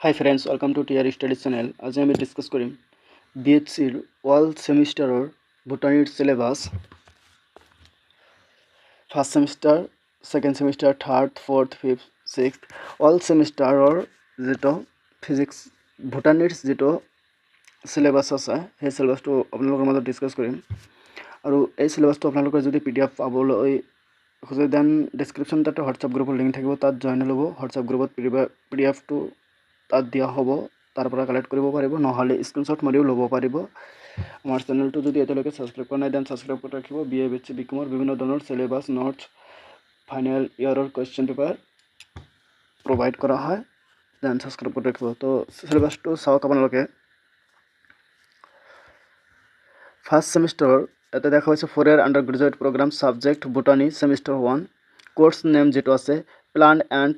Hi friends, welcome to TR Studies channel. আজি আমি discuss কৰিম BHCৰ অল সেমিস্টাৰৰ বটানীৰ syllabus first semester, second semester, third, fourth, fifth, sixth all সেমিস্টাৰৰ যেটো ফিজিক্স বটানীৰ যেটো সিলেবাস আছে সেই সিলেবাসটো আপোনালোকৰ মাজত ডিসকাস কৰিম আৰু এই সিলেবাসটো আপোনালোকৰ যদি PDF পাবলৈ খোজে দেন ডেসক্ৰিপশন তাতে হোৱাটসএপ গ্ৰুপৰ লিংক থাকিব, তাত জয়েন ল'ব। হোৱাটসএপ গ্ৰুপত PDFটো তাত দিয়া হ'ব, তাৰ পৰা কালেক্ট কৰিব পাৰিব, নহ'লে স্ক্ৰীনশ্বট মাৰিও ল'ব পাৰিব। আমাৰ চেনেলটো যদি এতিয়ালৈকে ছাবস্ক্ৰাইব কৰা নাই দেন ছাবস্ক্ৰাইব কৰি ৰাখিব। BA BHC BCom বিভিন্ন ধৰণৰ সিলেবাস, নোটছ, ফাইনেল ইয়াৰৰ কুৱেশ্যন পেপাৰ প্ৰভাইড কৰা হয়, দেন ছাবস্ক্ৰাইব কৰি ৰাখিব। তো সিলেবাসটো চাওক আপোনালোকে। ফার্স্ট সেমিস্টার এটা দেখা হয়েছে 4 year undergraduate program subject botany semester 1 course name যেটা আছে plant and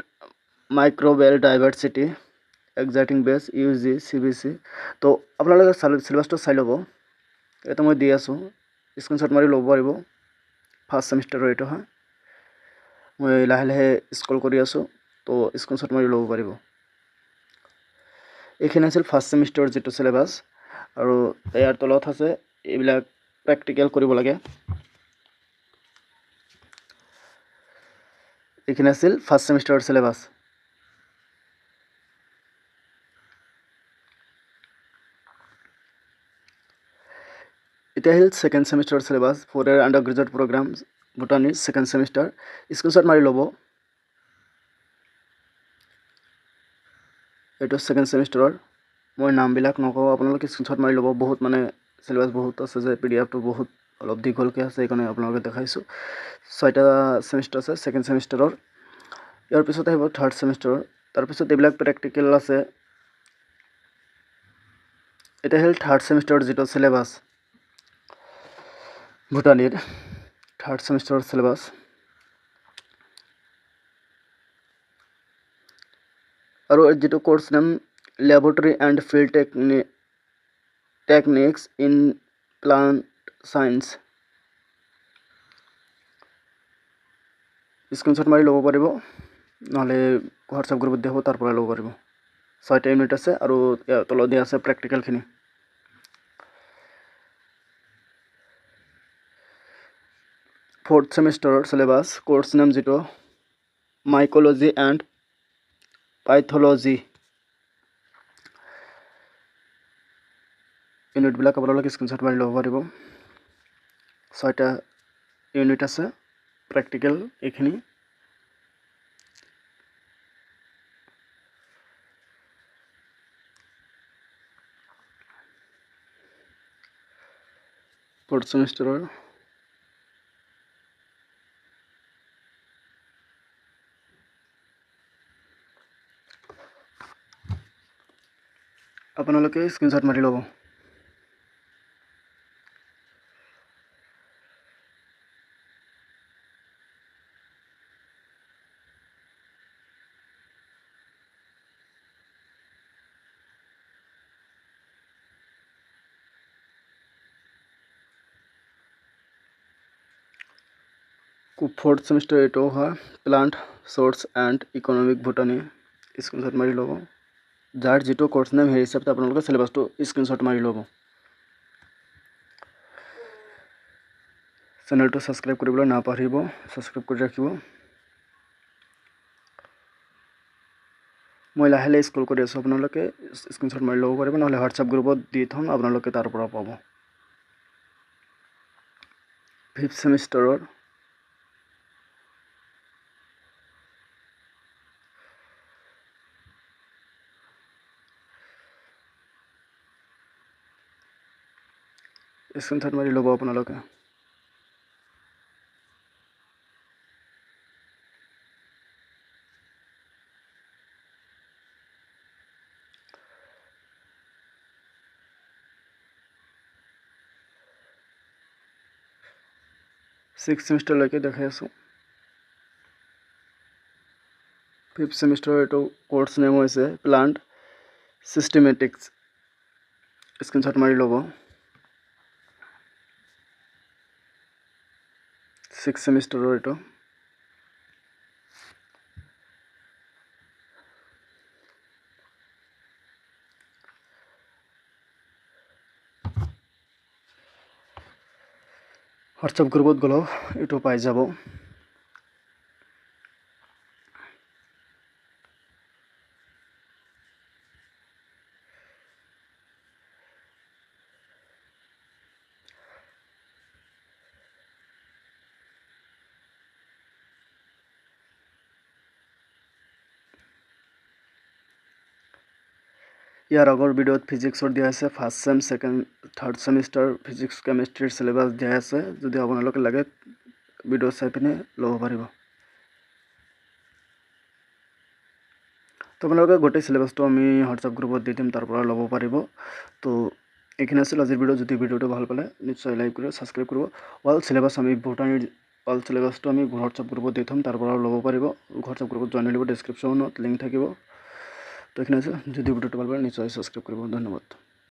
microbial diversity exciting base UG CBC। তো আপোনালোকে সিলেবাসটো চাই ল'ব, এটা মই দি আছোঁ, স্ক্ৰীনশ্বট মাৰি ল'ব পাৰিব। ফাৰ্ষ্ট সেমিষ্টাৰৰ এইটো হয়, মই লাহে লাহে স্ক্ৰল কৰি আছোঁ, তো স্ক্ৰীনশ্বট মাৰি ল'ব পাৰিব। এইখিনি আছিল ফাৰ্ষ্ট সেমিষ্টাৰৰ যেটো সিলেবাস, আৰু ইয়াৰ তলত আছে এইবিলাক প্ৰেক্টিকেল কৰিব লাগে। এইখিনি আছিল ফাৰ্ষ্ট সেমিষ্টাৰৰ সিলেবাস। এতিয়া আহিল সেকেন্ড সেমিষ্টাৰৰ syllabus 4 year undergraduate program botany second semester. Screenshot মাৰি ল'ব। এইটো সেকেন্ড সেমিষ্টাৰৰ, মই নামবিলাক নকওঁ, আপোনালোকে স্ক্ৰীনশ্বট মাৰি ল'ব। বহুত মানে সিলেবাস বহুত আছে যে PDFটো বহুত অলপ দীঘলকৈ আছে, সেইকাৰণে আপোনালোকে দেখাইছোঁ। 6টা সেমিষ্টাৰ আছে সেকেন্ড সেমিষ্টাৰৰ। ইয়াৰ পিছত আহিব থাৰ্ড সেমিষ্টাৰৰ, তাৰপিছত এইবিলাক প্ৰেক্টিকেল আছে। এটা আহিল থাৰ্ড সেমিষ্টাৰৰ যেটো সিলেবাস ভূটানীৰ থাৰ্ড সেমিষ্টাৰৰ সিলেবাস। আৰু যেটো কোৰ্স নাম laboratory and field techniques in plant science. Screenshot মাৰি ল'ব পাৰিব, নহ'লে হোৱাটসএপ গ্ৰুপত দিয়া হ'ব, তাৰ পৰা ল'ব পাৰিব। 6টা ইউনিট আছে আৰু তলত দিয়া আছে প্ৰেক্টিকেলখিনি। ফোৰ্থ সেমিষ্টাৰৰ সিলেবাস কোৰ্স নাম যেটো মাইকোলজি অ্যান্ড পাইথোলজি। ইউনিটবিলাক আপোনালোকে স্ক্ৰীনশ্বট মাৰি ল'ব পাৰিব। 6টা ইউনিট আছে প্ৰেক্টিকেল এইখিনি। ফোৰ্থ সেমিষ্টাৰৰ আপোনালোকে স্ক্ৰীনশ্বট মাৰি ল'ব। ফোৰ্থ সেমিষ্টাৰ এইটো হয় plant source and economic বটানি। Screenshot মাৰি ল'ব। যাৰ যেটো কোৰ্স নেম সেই হিচাপে আপোনালোকে সিলেবাসটো স্ক্ৰীনশ্বট মাৰি ল'ব। চেনেলটো ছাবস্ক্ৰাইব কৰিবলৈ নাপাহৰিব, ছাবস্ক্ৰাইব কৰি ৰাখিব। মই লাহে লাহে স্ক্ৰল কৰি আছোঁ, আপোনালোকে স্ক্ৰীনশ্বট মাৰি ল'ব পাৰিব, নহ'লে হোৱাটসএপ গ্ৰুপত দি থ'ম, আপোনালোকে তাৰ পৰা পাব। ফিফথ সেমিষ্টাৰৰ স্ক্ৰীনশ্বট মাৰি ল'ব আপোনালোকে। ছিক্স সেমিষ্টাৰলৈকে দেখাই আছোঁ। ফিফথ সেমিষ্টাৰৰ এইটো কোৰ্স নেম হৈছে প্লান্ট সিস্টেমেটিক্স। স্ক্ৰীনশ্বট মাৰি ল'ব। ছিক্স সেমিষ্টাৰৰ এইটো। হোৱাটছআপ গ্ৰুপত গ'লেও এইটো পাই যাব। ইয়াৰ আগৰ ভিডিঅ'ত ফিজিক্সৰ দিয়া আছে first sem second third semester physics কেমেষ্ট্ৰিৰ চিলেবাছ দিয়া আছে। যদি আপোনালোকে লাগে ভিডিঅ' চাই পিনে ল'ব পাৰিব। তো আপোনালোকে গোটেই চিলেবাছটো আমি হোৱাটছআপ গ্ৰুপত দি দিম, তাৰ পৰা ল'ব পাৰিব। তো এইখিনি আছিল আজিৰ ভিডিঅ'। যদি ভিডিঅ'টো ভাল পালে নিশ্চয় লাইক কৰিব, ছাবস্ক্ৰাইব কৰিব। অল চিলেবাছ আমি ভোটানিৰ অল চিলেবাছটো আমি হোৱাটছআপ গ্ৰুপত দি থ'ম, তাৰ পৰা ল'ব পাৰিব। হোৱাটছআপ গ্ৰুপত জইন হৈ দিব, ডেছক্ৰিপশ্যনত লিংক থাকিব। তো এইখিনি আছে। যদি ভিডিঅ'টো ভাল পালে নিশ্চয় ছাবস্ক্ৰাইব কৰিব। ধন্যবাদ।